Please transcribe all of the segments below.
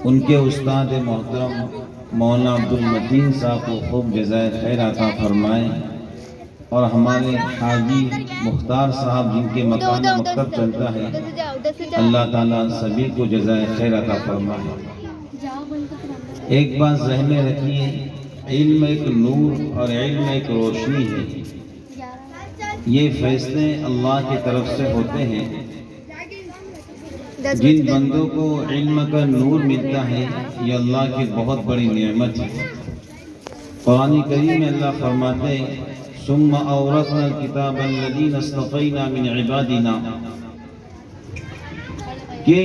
ان کے استاد محترم مولانا عبدالمتین صاحب کو خوب جزائے خیر عطا فرمائے، اور ہمارے حاجی مختار صاحب جن کے مکان مکتب چلتا ہے، اللہ تعالیٰ سبھی کو جزائے خیر عطا فرمائے۔ ایک بات ذہن میں رکھیے، علم ایک نور اور علم ایک روشنی ہے۔ یہ فیصلے اللہ کی طرف سے ہوتے ہیں۔ جن بندوں کو علم کا نور ملتا ہے، یہ اللہ کی بہت بڑی نعمت ہے۔ قرآن کریم میں اللہ فرماتے ہیں ثم اورثنا الکتاب الذین اصطفینا من عبادنا، کہ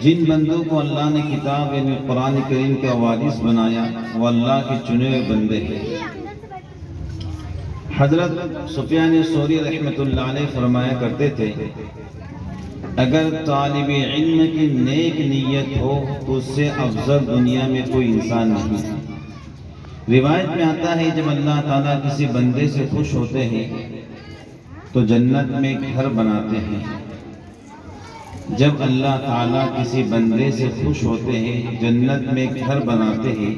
جن بندوں کو اللہ نے کتاب یعنی قرآن کریم کا وارث بنایا وہ اللہ کے چنے ہوئے بندے ہیں۔ حضرت سفیان ثوری رحمۃ اللہ علیہ فرمایا کرتے تھے اگر طالب علم کی نیک نیت ہو تو اس سے افضل دنیا میں کوئی انسان نہیں۔ روایت میں آتا ہے جب اللہ تعالیٰ کسی بندے سے خوش ہوتے ہیں تو جنت میں گھر بناتے ہیں۔ جب اللہ تعالیٰ کسی بندے سے خوش ہوتے ہیں جنت میں گھر بناتے ہیں،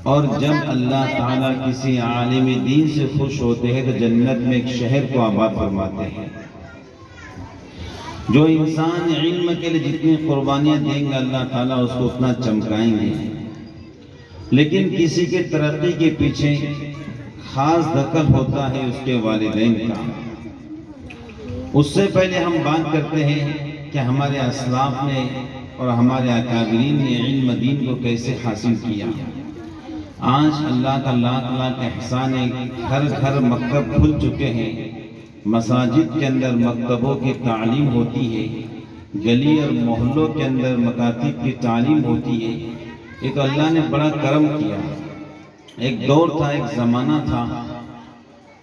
اور جب اللہ تعالیٰ کسی عالم دین سے خوش ہوتے ہیں تو جنت میں ایک شہر کو آباد فرماتے ہیں۔ جو انسان علم کے لیے جتنی قربانیاں دیں گے اللہ تعالیٰ اس کو اتنا چمکائیں گے، لیکن کسی کے ترقی کے پیچھے خاص دخل ہوتا ہے اس کے والدین کا۔ اس سے پہلے ہم بات کرتے ہیں کہ ہمارے اسلاف نے اور ہمارے اکابرین نے علم دین کو کیسے حاصل کیا۔ آج اللہ کا لاکھ لاکھ احسان ہے، گھر گھر مکتب کھل چکے ہیں، مساجد کے اندر مکتبوں کی تعلیم ہوتی ہے، گلی اور محلوں کے اندر مکاتب کی تعلیم ہوتی ہے۔ یہ تو اللہ نے بڑا کرم کیا۔ ایک دور تھا، ایک زمانہ تھا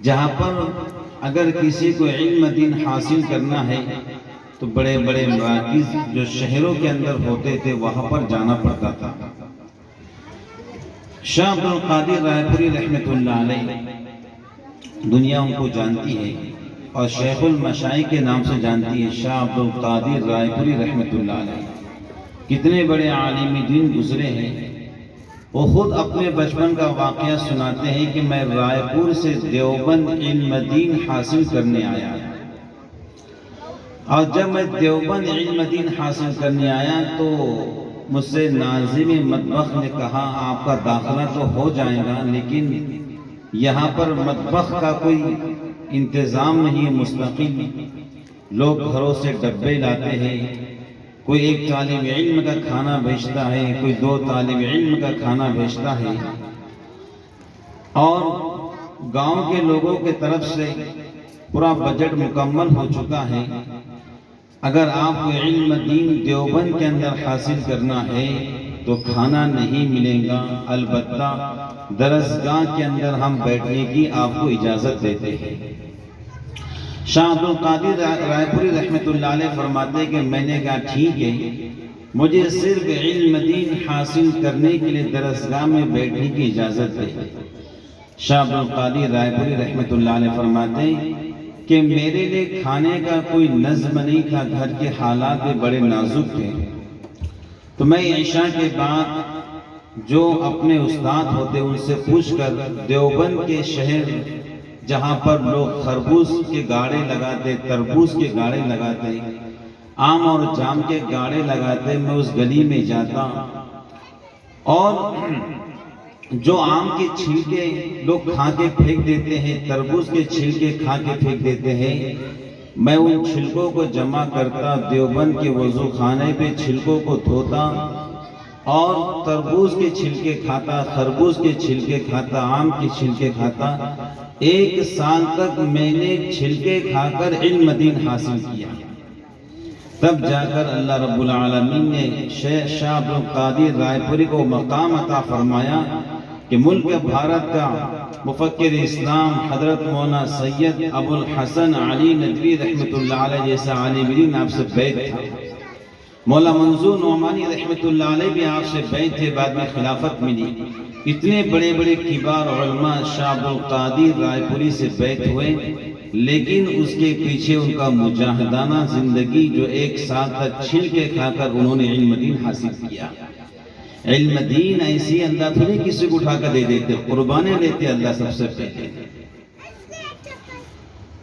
جہاں پر اگر کسی کو علم دین حاصل کرنا ہے تو بڑے بڑے مراکز جو شہروں کے اندر ہوتے تھے وہاں پر جانا پڑتا تھا۔ شاہ عبد القادر رائے پوری رحمۃ اللہ علیہ دنیا ان کو جانتی ہے اور شیخ المشائخ کے نام سے جانتی ہے۔ شاہ عبد القادر رائے پوری رحمۃ اللہ علیہ کتنے بڑے عالم دین گزرے ہیں۔ وہ خود اپنے بچپن کا واقعہ سناتے ہیں کہ میں رائے پور سے دیوبند علم دین حاصل کرنے آیا، اور جب میں دیوبند علم دین حاصل کرنے آیا تو مجھ سے ناظم مطبخ نے کہا آپ کا داخلہ تو ہو جائے گا لیکن یہاں پر مطبخ کا کوئی انتظام نہیں ہے مستقل، لوگ گھروں سے ڈبے لاتے ہیں، کوئی ایک طالب علم کا کھانا بھیجتا ہے، کوئی دو طالب علم کا کھانا بھیجتا ہے، اور گاؤں کے لوگوں کے طرف سے پورا بجٹ مکمل ہو چکا ہے۔ اگر آپ کو علم دین دیوبند کے اندر حاصل کرنا ہے تو کھانا نہیں ملے گا، البتہ درسگاہ کے اندر ہم بیٹھنے کی آپ کو اجازت دیتے ہیں۔ شاہ عبد القادر رائے پوری رحمۃ اللہ علیہ فرماتے ہیں کہ میں نے کہا ٹھیک ہے، مجھے صرف علم دین حاصل کرنے کے لیے درسگاہ میں بیٹھنے کی اجازت دے۔ شاہ عبد القادر رائے پوری رحمۃ اللہ علیہ فرماتے ہیں کہ میرے لیے کھانے کا کوئی نظم نہیں تھا، گھر کے حالات بھی بڑے نازک تھے، تو میں عشاء کے بعد جو اپنے استاد ہوتے ان سے پوچھ کر دیوبند کے شہر جہاں پر لوگ خربوز کے گاڑے لگاتے، تربوز کے گاڑے لگاتے، آم اور جام کے گاڑے لگاتے، میں اس گلی میں جاتا اور جو آم کے چھلکے لوگ کھا کے پھینک دیتے ہیں، تربوز کے چھلکے کھا کے پھینک دیتے ہیں، میں ان چھلکوں کو جمع کرتا، دیوبند کے وضو خانے پہ چھلکوں کو دھوتا اور تربوز کے چھلکے کھاتا، خربوز کے چھلکے کھاتا، آم کے چھلکے کھاتا۔ 1 سال تک میں نے چھلکے کھا کر علم دین حاصل کیا۔ تب جا کر اللہ رب العالمین نے شاہ عبد القادر رائے پوری کو مقام عطا فرمایا کہ ملک بھارت کا مفکر اسلام حضرت مولانا سید ابو الحسن علی ندوی رحمۃ اللہ علیہ جیسا عالم دین آپ سے بیعت تھا۔ مولانا منظور نعمانی رحمۃ اللہ علیہ بھی آپ سے بیعت تھے، بعد میں خلافت ملی۔ اتنے بڑے بڑے کبار علماء شاہ عبد القادر رائے پوری سے بیعت ہوئے لیکن اس کے پیچھے ان کا مجاہدانہ زندگی جو 1 سال تک چھل کے کھا کر انہوں نے علم دین حاصل کیا. علم دین ایسی اللہ تھوڑی کسی کو اٹھا کر دے دیتے، قربانیں لیتے اللہ سب سے پہلے.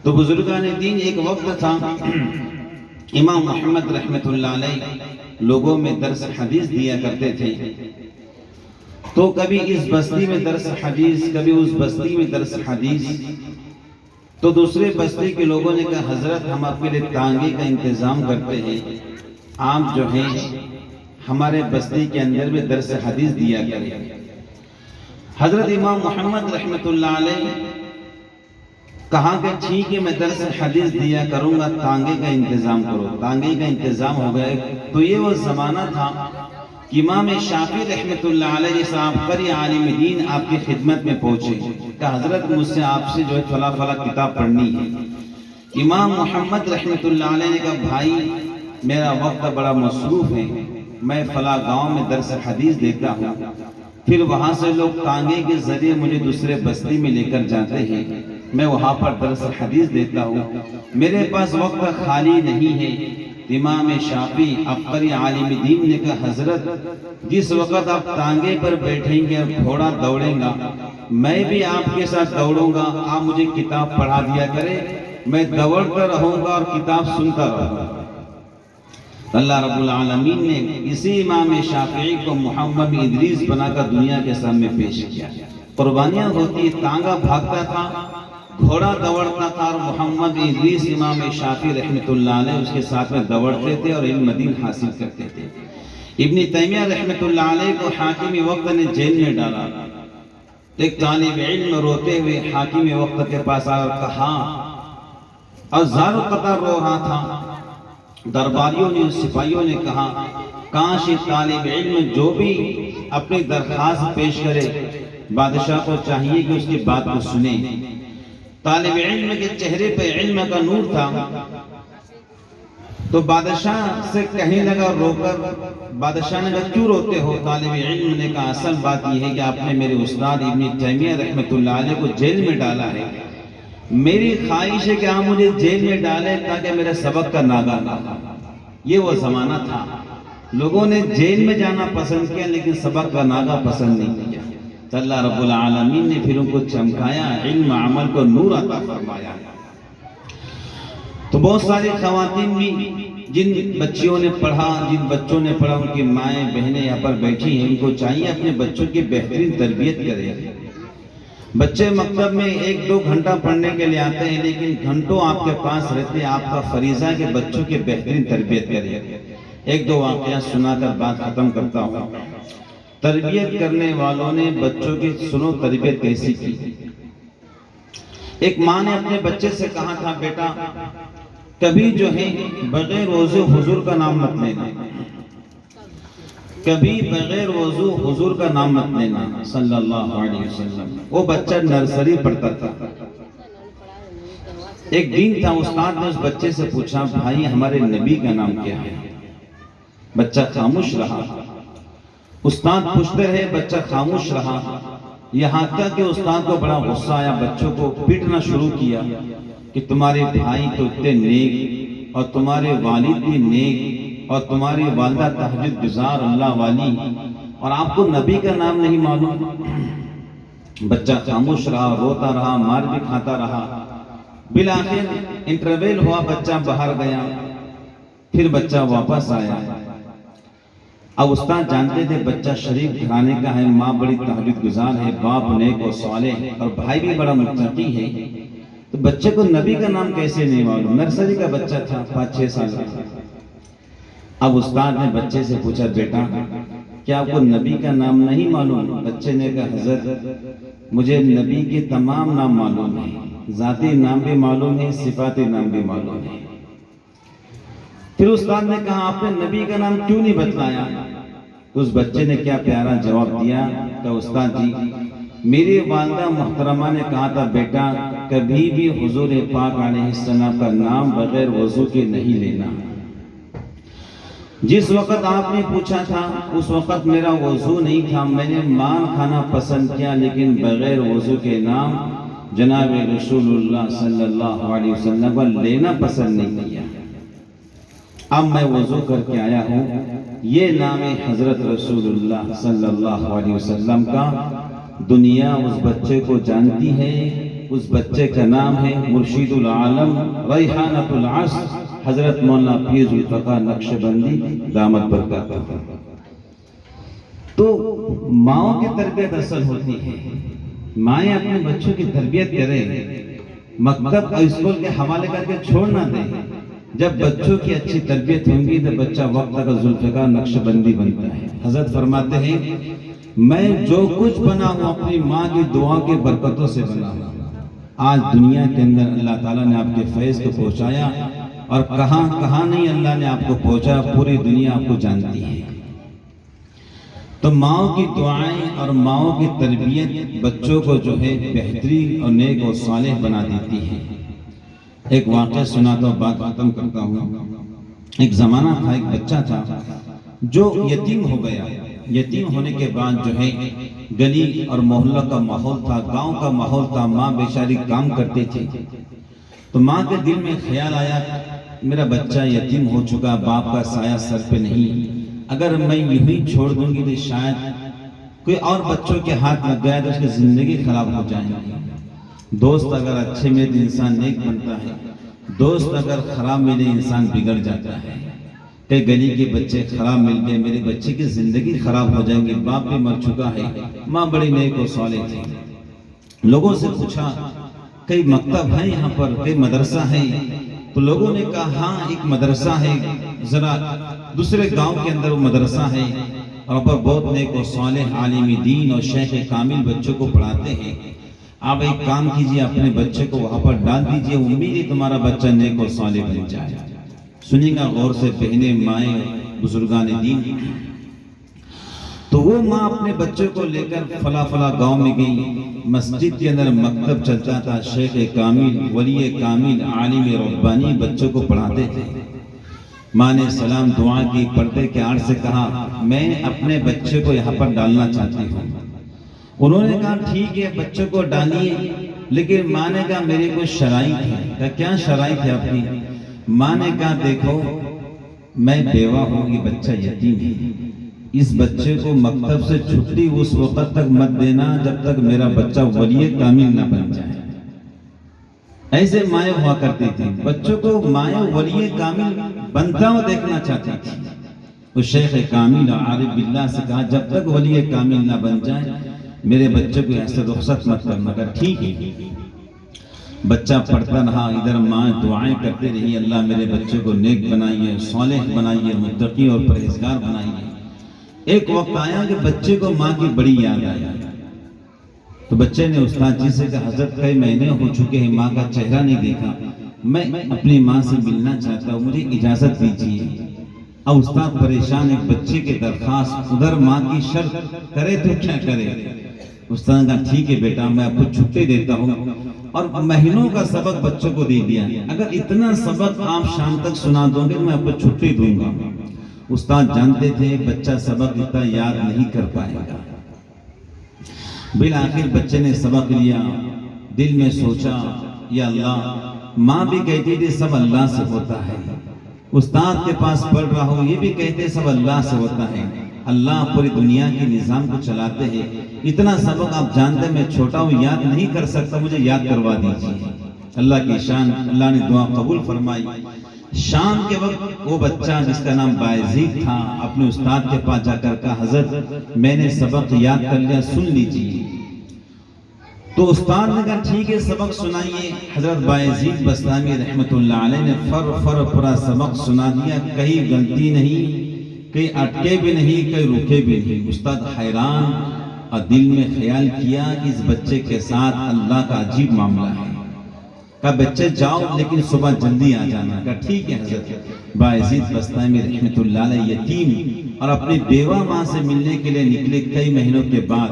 تو بزرگان دین ایک وقت تھا امام محمد رحمت اللہ علیہ لوگوں میں درس حدیث دیا کرتے تھے. تو کبھی اس بستی میں درس حدیث، کبھی اس بستی میں درس حدیث. تو دوسرے بستی کے لوگوں نے کہا حضرت ہم آپ کے لیے تانگے کا انتظام کرتے ہیں، آپ جو ہیں ہمارے بستی کے اندر میں درس حدیث دیا کریں. حضرت امام محمد رحمت اللہ علیہ کہا کہ ٹھیک ہے میں درس حدیث دیا کروں گا، تانگے کا انتظام کرو. تانگے کا انتظام ہو گئے. تو یہ وہ زمانہ تھا کہ امام شافعی رحمت اللہ علیہ صاحب قاری عالم دین آپ کی خدمت میں پہنچے کہ حضرت مجھ سے آپ سے جو ہے فلاں فلاں کتاب پڑھنی ہے. امام محمد رحمت اللہ علیہ نے کہا بھائی میرا وقت بڑا مصروف ہے، میں فلاں گاؤں میں درس حدیث دیتا ہوں، پھر وہاں سے لوگ تانگے کے ذریعے مجھے دوسرے بستی میں لے کر جاتے ہیں، میں وہاں پر درس حدیث دیتا ہوں، میرے پاس وقت خالی نہیں ہے. امام شافعی قاری عالم دین نے کہا حضرت جس وقت آپ تانگے پر بیٹھیں گے اور گھوڑا دوڑیں گا میں بھی آپ کے ساتھ دوڑوں گا، آپ مجھے کتاب پڑھا دیا کرے، میں دوڑتا رہوں گا اور کتاب سنتا رہوں گا. اللہ رب العالمین نے اسی امام شافعی کو محمد ادریس بنا کر دنیا کے سامنے پیش کیا. قربانیاں ہوتی، تانگا بھاگتا تھا، گھوڑا دوڑتا تھا، اور محمد ادریس امام شافعی رحمت اللہ علیہ اس کے ساتھ میں دوڑتے تھے اور علم دین حاصل کرتے تھے. ابن تیمیہ رحمت اللہ علیہ کو حاکم وقت نے جیل میں ڈالا. ایک طالب علم روتے ہوئے حاکم وقت کے پاس آ کر کہا اور زار قطار رو رہا تھا. درباریوں نے، سپاہیوں نے کہا کاش یہ طالب علم جو بھی اپنی درخواست پیش کرے بادشاہ کو چاہیے کہ اس کی بات کو سنے. طالب علم کے چہرے پہ علم کا نور تھا. تو بادشاہ سے کہنے لگا رو کر، بادشاہ نے کہا کیوں روتے ہو؟ طالب علم نے کہا اصل بات یہ ہے کہ آپ نے میرے استاد ابن تیمیہ رحمت اللہ علیہ کو جیل میں ڈالا ہے، میری خواہش ہے کہ آپ مجھے جیل میں ڈالیں تاکہ میرے سبق کا ناغہ نہ ہو. یہ وہ زمانہ تھا، لوگوں نے جیل میں جانا پسند کیا لیکن سبق کا ناغہ پسند نہیں کیا. تو اللہ رب العالمین نے پھر ان کو چمکایا، علم عمل کو نور عطا فرمایا. تو بہت ساری خواتین بھی جن بچیوں نے پڑھا، جن بچوں نے پڑھا، ان کی مائیں بہنیں یہاں پر بیٹھی ہیں، ان کو چاہیے اپنے بچوں کی بہترین تربیت کریں. بچے مکتب میں 1-2 گھنٹہ پڑھنے کے لیے آتے ہیں لیکن گھنٹوں آپ کے پاس رہتے ہیں. آپ کا فریضہ ہے کہ بچوں کی بہترین تربیت کریں. 1-2 واقعہ سنا کر بات ختم کرتا ہوں. تربیت کرنے والوں نے بچوں کی سنو تربیت کیسی کی. ایک ماں نے اپنے بچے سے کہا تھا بیٹا کبھی جو ہے بغیر وضو حضور کا نام مت لینا، کبھی بغیر وضو حضور کا نام مت لینا صلی اللہ علیہ وسلم. وہ بچہ نرسری پڑھتا تھا. ایک دن تھا، استاد نے اس بچے سے پوچھا بھائی ہمارے نبی کا نام کیا ہے؟ بچہ خاموش رہا. استاد پوچھتے رہے، بچہ خاموش رہا. یہاں تک کہ استاد کو بڑا غصہ آیا، بچوں کو پیٹنا شروع کیا کہ تمہارے بھائی تو اتنے نیک اور تمہارے والد بھی نیک اور تمہاری والدہ تہجد گزار اللہ والی، اور آپ کو نبی کا نام نہیں معلوم. بچہ خاموش رہا، روتا رہا، مار بھی کھاتا رہا. بالآخر انٹرویل ہوا، بچہ باہر گیا، پھر بچہ واپس آیا. اب استاد جانتے تھے بچہ شریف گھرانے کا ہے، ماں بڑی تہجد گزار ہے، باپ نیک و صالح اور بھائی بھی بڑا متقی ہے. تو بچے کو نبی کا نام کیسے نہیں معلوم؟ نرسری کا بچہ تھا، 5-6 سال کا. اب استاد نے بچے سے پوچھا بیٹا کیا آپ کو نبی کا نام نہیں معلوم؟ بچے نے کہا حضرت مجھے نبی کے تمام نام معلوم ہیں، ذاتی نام بھی معلوم ہے، صفاتی نام بھی معلوم ہے. پھر استاد نے کہا آپ نے نبی کا نام کیوں نہیں بتلایا؟ اس بچے نے کیا پیارا جواب دیا کہ استاد جی میری والدہ محترمہ نے کہا تھا بیٹا کبھی بھی حضور پاک علیہ السلام کا نام بغیر وضو کے نہیں لینا. جس وقت آپ نے پوچھا تھا اس وقت میرا وضو نہیں تھا، میں نے مان کھانا پسند کیا، لیکن بغیر وضو کے نام جناب رسول اللہ صلی اللہ علیہ وسلم کو لینا پسند نہیں کیا۔ اب میں وضو کر کے آیا ہوں، یہ نام حضرت رسول اللہ صلی اللہ علیہ وسلم کا دنیا اس بچے کو جانتی ہے۔ اس بچے کا نام ہے مرشد العالم ریحانۃ العصر حضرت مولانا پیر ذوالفقار نقشبندی دامت برکاتہ۔ تو ماؤں کی تربیت اصل ہوتی ہے، مائیں اپنے بچوں کی تربیت کریں، مکتب اور اسکول کے حوالے کر کے چھوڑ نہ دیں۔ جب بچوں کی اچھی تربیت ہوں گی تو بچہ وقت کا ذوالفقار نقشبندی بنتا ہے۔ حضرت فرماتے ہیں میں جو کچھ بنا ہوں اپنی ماں کی دعا کی برکتوں سے بنا ہوں۔ آج دنیا کے اندر اللہ تعالیٰ نے آپ کے فیض کو پہنچایا، اور کہاں کہاں نہیں اللہ نے آپ کو پہنچا، پوری دنیا آپ کو جانتی ہے۔ تو ماؤں کی دعائیں اور ماؤں کی تربیت بچوں کو جو ہے بہترین اور نیک اور صالح بنا دیتی ہے۔ ایک واقعہ سناتا ہوں، بات ختم کرتا ہوں۔ ایک زمانہ تھا، ایک بچہ تھا جو یتیم ہو گیا۔ یتیم ہونے کے بعد جو ہے گلی اور محلہ کا ماحول تھا، گاؤں کا ماحول تھا، ماں بیچاری کام کرتی تھی۔ تو ماں کے دل میں خیال آیا میرا بچہ یتیم ہو چکا، باپ کا سایہ سر پہ نہیں، اگر میں یوں چھوڑ دوں گی تو شاید کوئی اور بچوں کے ہاتھ لگ گیا تو اس کی زندگی خراب ہو جائے گی۔ دوست اگر اچھے ملے تو انسان نیک بنتا ہے، دوست اگر خراب ملے انسان بگڑ جاتا ہے۔ کہ گلی کے بچے خراب مل گئے، میرے بچے کی زندگی خراب ہو جائیں گی، باپ بھی مر چکا ہے، ماں بڑی نیک و صالح تھی۔ لوگوں سے پوچھا کئی مکتب ہے یہاں پر، کئی مدرسہ ہے؟ تو لوگوں نے کہا ہاں ایک مدرسہ ہے، ذرا دوسرے گاؤں کے اندر وہ مدرسہ ہے، اور پر بہت نیک و صالح عالم دین اور شیخ کامل بچوں کو پڑھاتے ہیں۔ آپ ایک کام کیجئے، اپنے بچے کو وہاں پر ڈال دیجئے، امید ہے تمہارا بچہ نیک و صالح بن جائے۔ سنیں گا غور سے بہنیں، مائیں، بزرگان دین۔ تو وہ ماں اپنے بچے کو لے کر فلا گاؤں میں گئی۔ مسجد کے اندر مکتب چلتا تھا، شیخ کامل، ولی کامل، عالم ربانی بچوں کو پڑھاتے تھے۔ ماں نے سلام دعا کی، پردے کے آڑ سے کہا میں اپنے بچے کو یہاں پر ڈالنا چاہتی ہوں۔ انہوں نے کہا ٹھیک ہے بچوں کو ڈالیے، لیکن ماں نے کہا میرے کو شرائط ہے۔ کہا کیا شرائط ہے آپ کی؟ ماں نے کہا دیکھو میں بیوہ ہوں، یہ بچہ یتیم ہے، اس بچے کو مکتب سے چھٹی اس وقت تک مت دینا جب تک میرا بچہ ولی کامل نہ بن جائے۔ ایسے مائیں ہوا کرتی تھی، بچوں کو مائیں ولی کامل بنتا ہوا دیکھنا چاہتی تھی۔ وہ شیخ کامل عارف باللہ سے کہا جب تک ولی کامل نہ بن جائے میرے بچے کو ایسے رخصت مت کرنا۔ کہا ٹھیک ہے۔ بچہ پڑھتا رہا، ادھر ماں دعائیں کرتے رہی اللہ میرے بچے کو نیک بنائیے، صالح بنائیے، متقی اور پرہیزگار بنائیے۔ ایک وقت آیا کہ بچے کو ماں کی بڑی یاد آئی، تو بچے نے استاد جی سے کہا حضرت کئی مہینے ہو چکے ہیں ماں کا چہرہ نہیں دیکھا، میں اپنی ماں سے ملنا چاہتا ہوں، مجھے اجازت دیجیے۔ اب استاد پریشان، ایک بچے کی درخواست، ادھر ماں کی شرط کرے تو کیا کرے۔ استاد نے کہا ٹھیک ہے بیٹا میں آپ کو چھٹی دیتا ہوں، اور مہینوں کا سبق بچوں کو دے دیا، اگر اتنا سبق آپ شام تک سنا دو گے تو میں آپ کو چھٹی دوں گا۔ استاد جانتے تھے بچہ سبق اتنا یاد نہیں کر پائے گا۔ بالآخر بچے نے سبق لیا، دل میں سوچا یا اللہ، ماں بھی کہتی تھی سب اللہ سے ہوتا ہے، استاد کے پاس پڑھ رہا ہوں یہ بھی کہتے سب اللہ سے ہوتا ہے، اللہ پوری دنیا کے نظام کو چلاتے ہیں، اتنا سبق آپ جانتے میں چھوٹا ہوں یاد نہیں کر سکتا، مجھے یاد کروا دیجیے۔ اللہ کی شان، اللہ نے دعا قبول فرمائی۔ شام کے وقت وہ بچہ جس کا نام بایزید تھا اپنے استاد کے پاس جا کر کہا حضرت میں نے سبق یاد کر لیا، سن لیجیے۔ تو استاد نے کہا ٹھیک ہے سبق سنائیے۔ حضرت بایزید بسطامی رحمت اللہ علیہ نے فر پورا سبق سنا دیا، کہیں غلطی نہیں، کہیں اٹکے بھی نہیں، کہیں رکے بھی نہیں۔ استاد حیران، اور دل میں خیال کیا کہ اس بچے کے ساتھ اللہ کا عجیب معاملہ ہے۔ کہا بچے جاؤ لیکن صبح جلدی آ جانا۔ کہا ٹھیک ہے حضرت۔ بایزید بسطامی رحمت اللہ علیہ یتیم اور اپنی بیوہ ماں سے ملنے کے لیے نکلے کئی مہینوں کے بعد،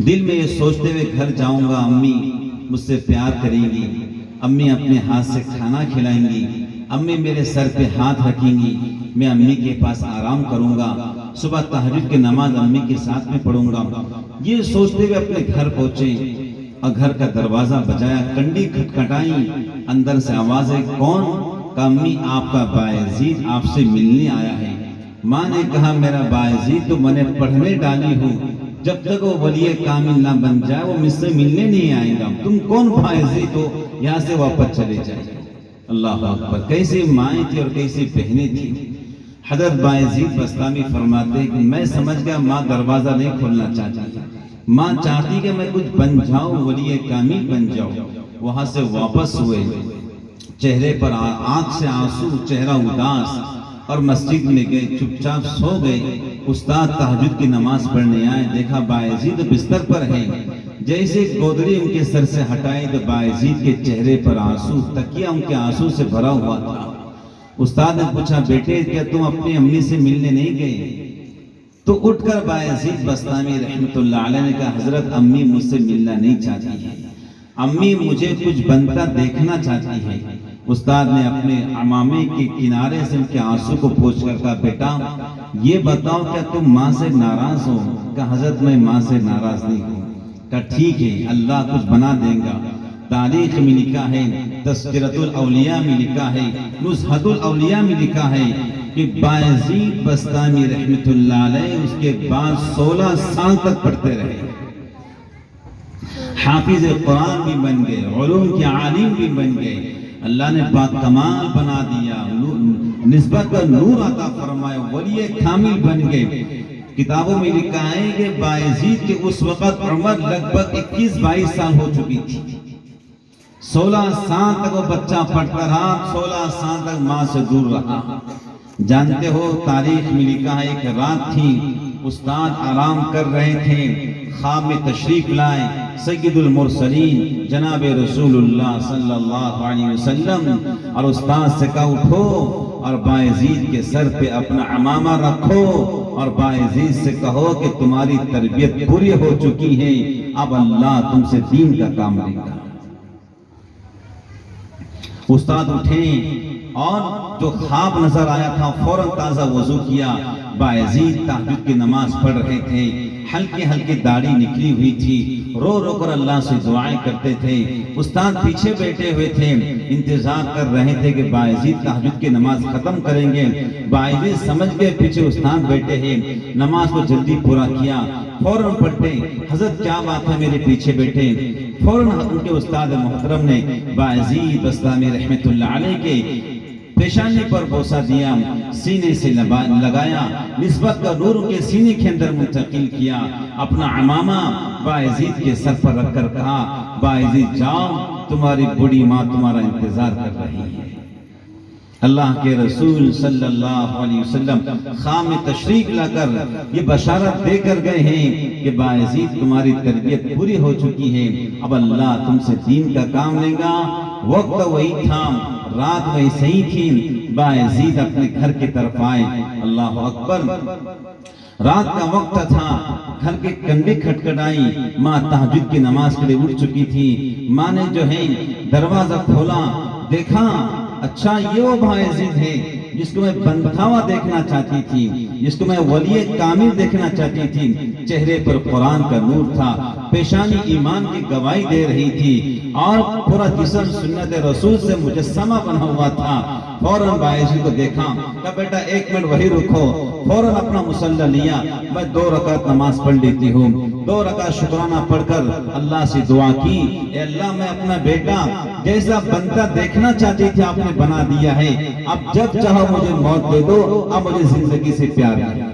دل میں یہ سوچتے ہوئے گھر جاؤں گا امی مجھ سے پیار کریں گی، امی اپنے ہاتھ سے کھانا کھلائیں گی، امی میرے سر پہ ہاتھ رکھیں گی، میں امی کے پاس آرام کروں گا، صبح تہجد کی نماز امی کے ساتھ میں پڑھوں گا۔ یہ سوچتے ہوئے اپنے گھر پہنچے اور گھر کا دروازہ بجایا، کنڈی کھٹکھٹائی، اندر سے آواز ہے، کون؟ کہا امی آپ کا بایزید آپ سے ملنے آیا ہے۔ ماں نے کہا میرا بایزید تو میں نے پڑھنے ڈالی ہوں، جب تک وہ ولی کامل نہ بن جائے وہ مجھ سے ملنے نہیں آئے گا، تم کون بایزید ہو، یہاں سے واپس چلے جائے۔ اللہ اکبر، کیسی مائیں تھی اور کیسی بہنیں تھی۔ حضرت بایزید بستامی فرماتے ہیں کہ میں سمجھ گیا ماں دروازہ نہیں کھولنا چاہتی، ماں چاہتی کہ میں کچھ بن جاؤں، ولی کامل بن جاؤں۔ وہاں سے واپس ہوئے، چہرے پر آنکھ سے آنسو، چہرہ اداس، اور مسجد میں گئے، چپ چاپ سو گئے۔ استاد تہجد کی نماز پڑھنے آئے، دیکھا بایزید بستر پر ہے، جیسے گودڑی ان کے سر سے ہٹائی تو بایزید کے چہرے پر آنسو، تکیہ ان کے آنسو سے بھرا ہوا تھا۔ استاد نے پوچھا بیٹے کیا تم اپنی امی سے ملنے نہیں گئے؟ تو اٹھ کر بایزید بستامی رحمت اللہ علیہ نے کہا حضرت امی مجھ سے ملنا نہیں چاہتی ہے، امی مجھے کچھ بنتا دیکھنا چاہتی ہے۔ استاد نے اپنے عمامے کے کنارے سے ان کے آنسو کو پوچھ کر کہا بیٹا یہ بتاؤ کیا تم ماں سے ناراض ہو؟ کہا حضرت میں ماں سے ناراض نہیں ہوں۔ کہا ٹھیک ہے اللہ کچھ بنا دے گا۔ تاریخ میں لکھا ہے، تذکرۃ الاولیاء میں لکھا ہے، نزہۃ الاولیاء میں لکھا ہے کہ بایزید بستامی رحمت اللہ علیہ اس کے بعد 16 سال تک پڑھتے رہے، حافظ قرآن بھی بن گئے، علوم کے عالم بھی بن گئے، اللہ نے پاک کمال بنا دیا، نسبت کا نور عطا فرمایا، ولی کامل بن گئے۔ کتابوں میں لکھا ہے کہ بایزید کے اس وقت عمر لگ بھگ 21-22 سال ہو چکی تھی، 16 سال تک وہ بچہ پڑھتا رہا، 16 سال تک ماں سے دور رہا۔ جانتے ہو تاریخ میں لکھا ہے ایک رات تھی، استاد آرام کر رہے تھے، خواب میں تشریف لائے سید المرسلین جناب رسول اللہ صلی اللہ علیہ وسلم، اور استاد سے کہا اٹھو اور بایزید کے سر پہ اپنا عمامہ رکھو اور بایزید سے کہو کہ تمہاری تربیت پوری ہو چکی ہے، اب اللہ تم سے دین کا کام لے گا۔ استاد اٹھے اور جو خواب نظر آیا تھا فوراً تازہ وضو کیا، بایزید تہجد کی نماز پڑھ رہے تھے، ہلکی ہلکی داڑھی نکلی ہوئی تھی، رو رو کر اللہ سے دعائیں کرتے تھے۔ استاد پیچھے بیٹھے ہوئے تھے، انتظار کر رہے تھے کہ بایزید تہجد کی نماز ختم کریں گے۔ بایزید سمجھ گئے پیچھے استاد بیٹھے ہیں، نماز کو جلدی پورا کیا، فوراً پڑھتے حضرت کیا بات ہے میرے پیچھے بیٹھے؟ فوراً ان کے استاد محترم نے بایزید بستامی رحمت اللہ علیہ کے پیشانی پر بوسہ دیا، سینے سے لگایا، نسبت کا نور کے سینے کے اندر منتقل کیا، اپنا عمامہ بایزید کے سر پر رکھ کر کہا بایزید جاؤ تمہاری بڑی ماں تمہارا انتظار کر رہی ہے۔ اللہ کے رسول صلی اللہ علیہ وسلم خواب میں تشریف لا کر یہ بشارت دے کر گئے ہیں کہ بایزید تمہاری تربیت پوری ہو چکی ہے، اب اللہ تم سے دین کا کام لے گا۔ وقت وہی تھا، رات وہی صحیح تھی، بایزید اپنے گھر کی طرف آئے، اللہ اکبر، رات کا وقت تھا، گھر کے کنڈے کھٹکھٹائی، ماں تہجد کی نماز کے لیے اٹھ چکی تھی۔ ماں نے جو ہے دروازہ کھولا، دیکھا اچھا یہ وہ بایزید ہے جس کو میں بندھاوا دیکھنا چاہتی تھی، جس کو میں ولی کامل دیکھنا چاہتی تھی۔ چہرے پر قرآن کا نور تھا، پیشانی ایمان کی گواہی دے رہی تھی، اور پورا جسم سنت رسول سے مجسمہ بنا ہوا تھا۔ فوراً بایزید کو دیکھا، کہا بیٹا ایک منٹ وہی رکھو، فوراً اپنا مصلی لیا، میں 2 رکعت نماز پڑھ لیتی ہوں۔ 2 رکعت شکرانہ پڑھ کر اللہ سے دعا کی، اے اللہ میں اپنا بیٹا جیسا بندہ دیکھنا چاہتی تھی آپ نے بنا دیا ہے، اب جب چاہو مجھے موت دے دو، اب مجھے زندگی سے پیار ہے۔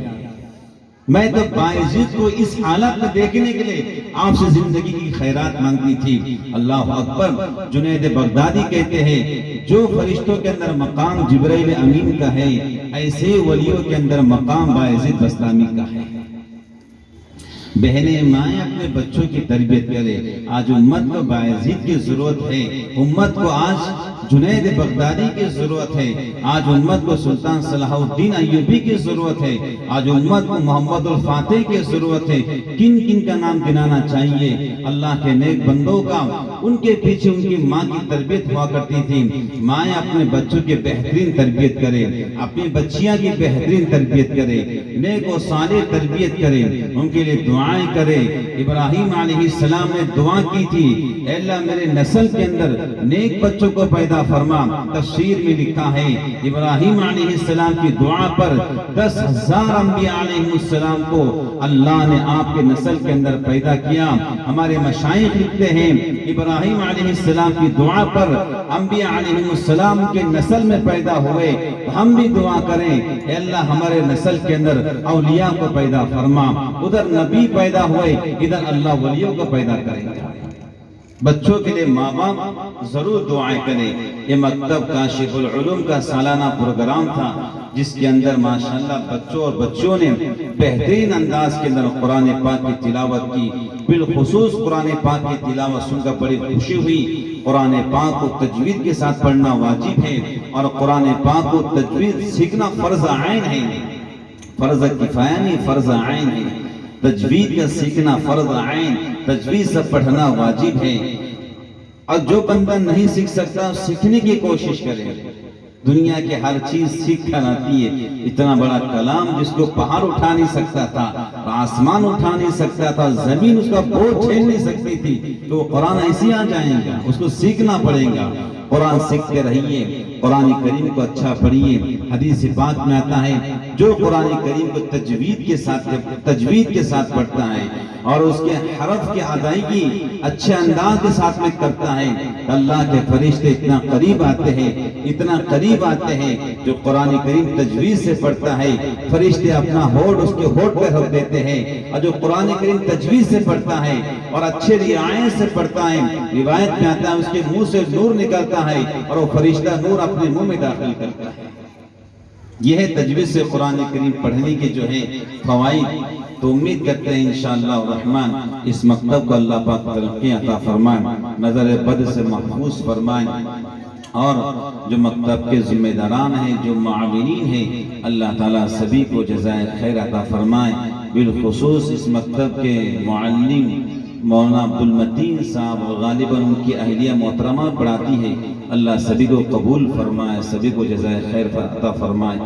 میں تو بایزید کو اس حالت میں دیکھنے کے لیے آپ سے زندگی کی خیرات مانگتی تھی۔ اللہ اکبر، جنید بغدادی کہتے ہیں جو فرشتوں کے اندر مقام جبرائیل امین کا ہے، ایسے ولیوں کے اندر مقام بایزید بستامی کا ہے۔ بہنیں مائیں اپنے بچوں کی تربیت کرے، آج امت کو بایزید کی ضرورت ہے، امت کو آج جنید بغدادی کی ضرورت ہے، آج امت کو سلطان صلاح الدین ایوبی کی ضرورت ہے، آج امت کو محمد الفاتح کی ضرورت ہے۔ کن کن کا نام گنانا چاہیے؟ اللہ کے نیک بندوں کا، ان کے پیچھے ان کی ماں کی تربیت ہوا کرتی تھی۔ مائیں اپنے بچوں کی بہترین تربیت کرے، اپنی بچیاں کی بہترین تربیت کرے، نیک و صالح تربیت کرے، ان کے لیے دعائیں کرے۔ ابراہیم علیہ السلام نے دعا کی تھی، اے اللہ میرے نسل کے اندر نیک بچوں کو پیدا فرما۔ تفسیر میں لکھا ہے ابراہیم علیہ السلام کی دعا پر 10,000 انبیاء علیہ السلام کو اللہ نے آپ کے نسل کے اندر پیدا کیا۔ ہمارے مشائخ لکھتے ہیں ابراہیم علیہ السلام کی دعا پر انبیاء علیہ السلام کے نسل میں پیدا ہوئے۔ ہم بھی دعا کریں، اے اللہ ہمارے نسل کے اندر اولیاء کو پیدا فرما۔ ادھر نبی پیدا ہوئے، ادھر اللہ ولیوں کو پیدا کریں گے۔ بچوں کے لیے ماں باپ ضرور دعائیں کریں۔ یہ مکتب کاشف العلوم کا سالانہ پروگرام تھا، جس کے اندر ماشاءاللہ بچوں اور بچوں نے بہترین انداز کے اندر قرآن پاک کی تلاوت کی۔ بالخصوص قرآن پاک کی تلاوت سن کر بڑی خوشی ہوئی۔ قرآن پاک کو تجوید کے ساتھ پڑھنا واجب ہے، اور قرآن پاک کو تجوید سیکھنا فرض عین ہے، فرض کفایہ نہیں، فرض عین ہے۔ تجوید کا سیکھنا فرض عین، تجوید سے پڑھنا واجب ہے۔ اور جو بندہ نہیں سیکھ سکتا سیکھنے کی کوشش کرے۔ دنیا کے ہر چیز سیکھ کر آتی ہے۔ اتنا بڑا کلام جس کو پہاڑ اٹھا نہیں سکتا تھا، آسمان اٹھا نہیں سکتا تھا، زمین اس کا بوجھ جھیل نہیں سکتی تھی، تو قرآن ایسے آ جائے گا، اس کو سیکھنا پڑے گا۔ قرآن سیکھتے رہیے، قرآن کریم کو اچھا پڑھیے۔ حدیث پاک میں آتا ہے جو قرآن کریم کو تجوید کے ساتھ پڑھتا ہے اور اس کے حرف کی ادائیگی اچھے انداز کے ساتھ میں کرتا ہے، اللہ کے فرشتے اتنا قریب آتے ہیں، اتنا قریب آتے ہیں۔ جو قرآن کریم تجوید سے پڑھتا ہے، فرشتے اپنا ہونٹ اس کے ہونٹ پہ رکھ دیتے ہیں، اور جو قرآن کریم تجوید سے پڑھتا ہے اور اچھے رعایت سے پڑھتا ہے، روایت میں آتا ہے اس کے منہ سے نور نکلتا ہے اور وہ فرشتہ نور اپنے منہ میں داخل کرتا ہے۔ یہ ہے تجوید سے قرآن کریم پڑھنے کے جو ہے فوائد۔ تو امید کرتے ہیں انشاءاللہ الرحمن اس مکتب کو اللہ پاک ترقی عطا فرمائیں، نظر بد سے محفوظ فرمائیں، اور جو مکتب کے ذمہ داران ہیں، جو معاونین ہیں، اللہ تعالیٰ سبھی کو جزائے خیر عطا فرمائیں۔ بالخصوص اس مکتب کے معلم مولانا عبدالمتین صاحب، غالباً ان کی اہلیہ محترمہ پڑھاتی ہے، اللہ سبھی کو قبول فرمائے، سبھی کو جزائے خیر عطا فرمائے۔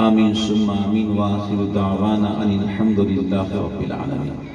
آمین ثم آمین، وآخر دعوانا ان الحمد للہ رب العالمین۔